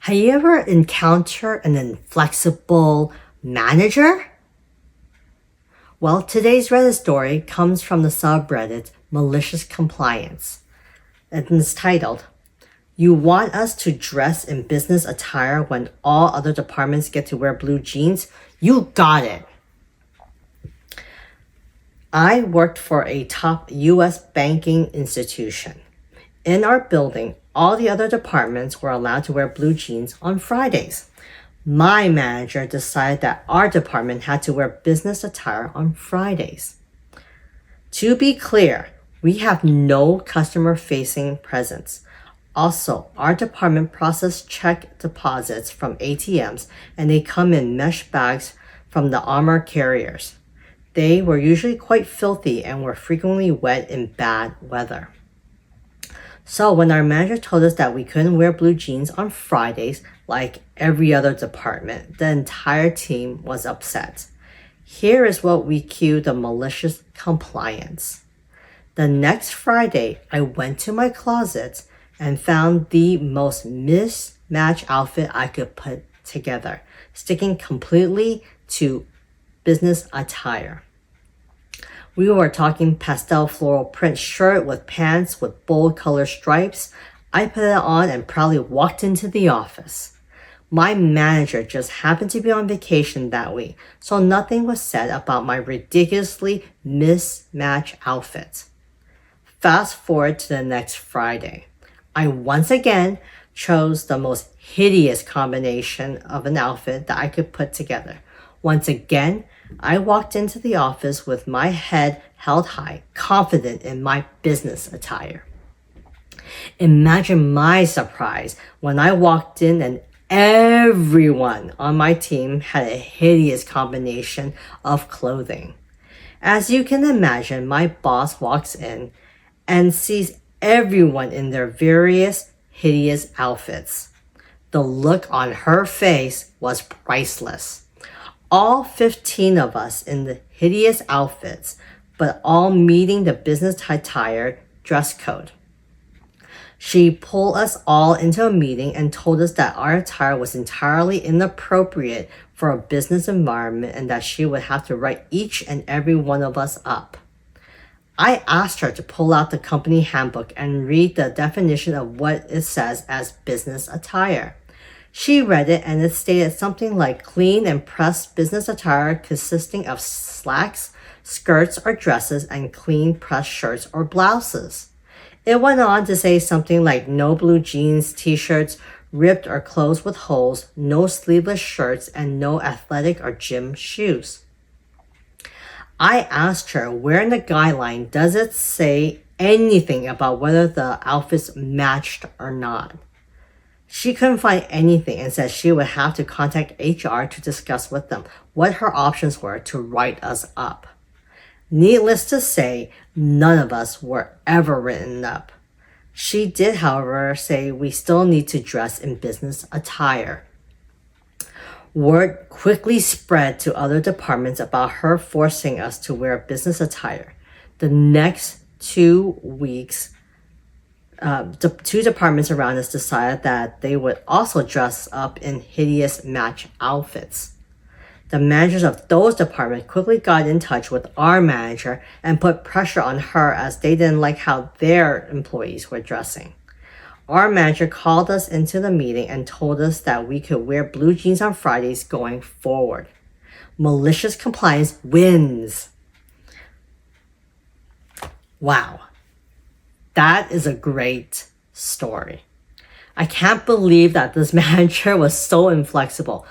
Have you ever encountered an inflexible manager? Well, today's Reddit story comes from the subreddit MaliciousCompliance, and it's titled, "You Want Us to Dress in Business Attire When All Other Departments Get to Wear Blue Jeans? You got it." I worked for a top US banking institution. In our building, all the other departments were allowed to wear blue jeans on Fridays. My manager decided that our department had to wear business attire on Fridays. To be clear, we have no customer-facing presence. Also, our department processes check deposits from ATMs, and they come in mesh bags from the armor carriers. They were usually quite filthy and were frequently wet in bad weather. So when our manager told us that we couldn't wear blue jeans on Fridays like every other department, the entire team was upset. Here is what we cue the malicious compliance. The next Friday, I went to my closet and found the most mismatched outfit I could put together, sticking completely to business attire. We were talking pastel floral print shirt with pants with bold color stripes. I put it on and proudly walked into the office. My manager just happened to be on vacation that week, so nothing was said about my ridiculously mismatched outfit. Fast forward to the next Friday. I once again chose the most hideous combination of an outfit that I could put together. Once again, I walked into the office with my head held high, confident in my business attire. Imagine my surprise when I walked in and everyone on my team had a hideous combination of clothing. As you can imagine, my boss walks in and sees everyone in their various hideous outfits. The look on her face was priceless. All 15 of us in the hideous outfits, but all meeting the business attire dress code. She pulled us all into a meeting and told us that our attire was entirely inappropriate for a business environment and that she would have to write each and every one of us up. I asked her to pull out the company handbook and read the definition of what it says as business attire. She read it and it stated something like clean and pressed business attire consisting of slacks, skirts or dresses, and clean pressed shirts or blouses. It went on to say something like no blue jeans, t-shirts, ripped or closed with holes, no sleeveless shirts, and no athletic or gym shoes. I asked her where in the guideline does it say anything about whether the outfits matched or not. She couldn't find anything and said she would have to contact HR to discuss with them what her options were to write us up. Needless to say, none of us were ever written up. She did, however, say we still need to dress in business attire. Word quickly spread to other departments about her forcing us to wear business attire. The next 2 weeks, the two departments around us decided that they would also dress up in hideous match outfits. The managers of those departments quickly got in touch with our manager and put pressure on her as they didn't like how their employees were dressing. Our manager called us into the meeting and told us that we could wear blue jeans on Fridays going forward. Malicious compliance wins. Wow. That is a great story. I can't believe that this manager was so inflexible.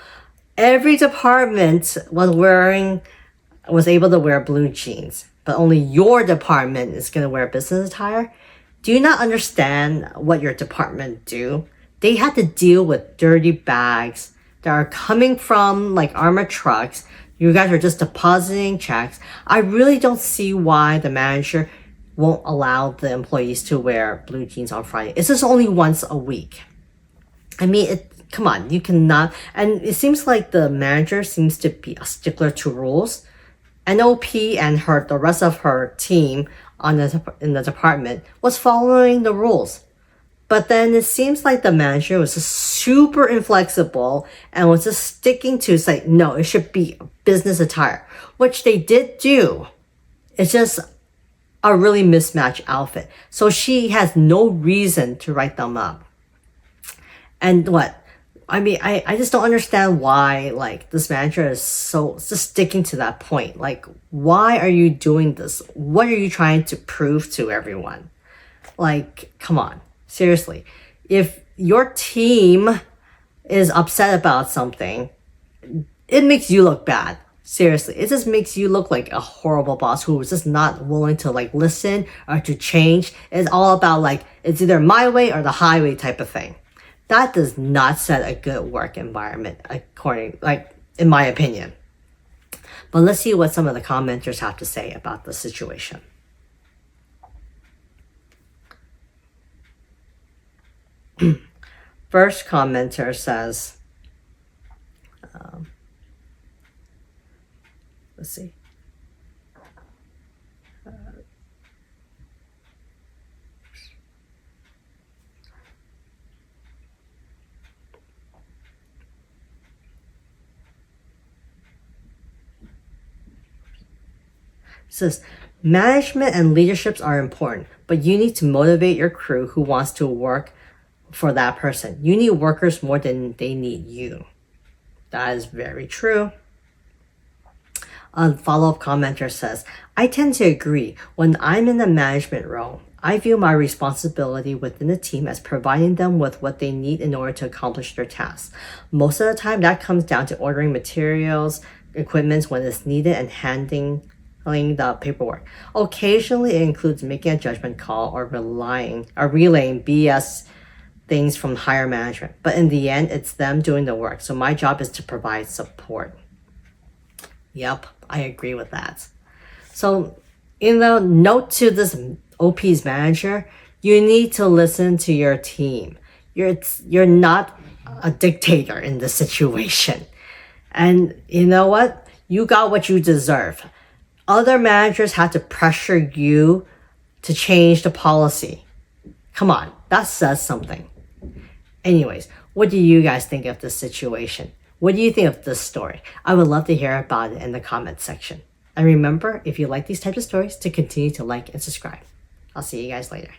Every department was able to wear blue jeans, but only your department is going to wear business attire. Do you not understand what your department do? They had to deal with dirty bags that are coming from like armored trucks. You guys are just depositing checks. I really don't see why the manager won't allow the employees to wear blue jeans on Friday. It's just only once a week. I mean, come on, you cannot. And it seems like the manager seems to be a stickler to rules. NOP and the rest of her team in the department was following the rules. But then it seems like the manager was just super inflexible and was just sticking to say, no, it should be business attire, which they did do. It's just a really mismatched outfit. So she has no reason to write them up. And what? I mean, I just don't understand why, like, this manager is so just sticking to that point. Like, why are you doing this? What are you trying to prove to everyone? Like, come on. Seriously. If your team is upset about something, it makes you look bad. Seriously. It just makes you look like a horrible boss who was just not willing to, like, listen or to change. It's all about, like, it's either my way or the highway type of thing. That does not set a good work environment, in my opinion. But let's see what some of the commenters have to say about the situation. First commenter says, let's see. Says, management and leaderships are important, but you need to motivate your crew who wants to work for that person. You need workers more than they need you. That is very true. A follow-up commenter says, I tend to agree. When I'm in the management role, I view my responsibility within the team as providing them with what they need in order to accomplish their tasks. Most of the time, that comes down to ordering materials, equipment when it's needed, and handling the paperwork. Occasionally, it includes making a judgment call or relaying BS things from higher management. But in the end, it's them doing the work. So my job is to provide support. Yep, I agree with that. So, note to this OP's manager, you need to listen to your team. You're not a dictator in this situation. And you know what? You got what you deserve. Other managers had to pressure you to change the policy. Come on, that says something. Anyways, what do you guys think of this situation? What do you think of this story? I would love to hear about it in the comments section. And remember, if you like these types of stories, to continue to like and subscribe. I'll see you guys later.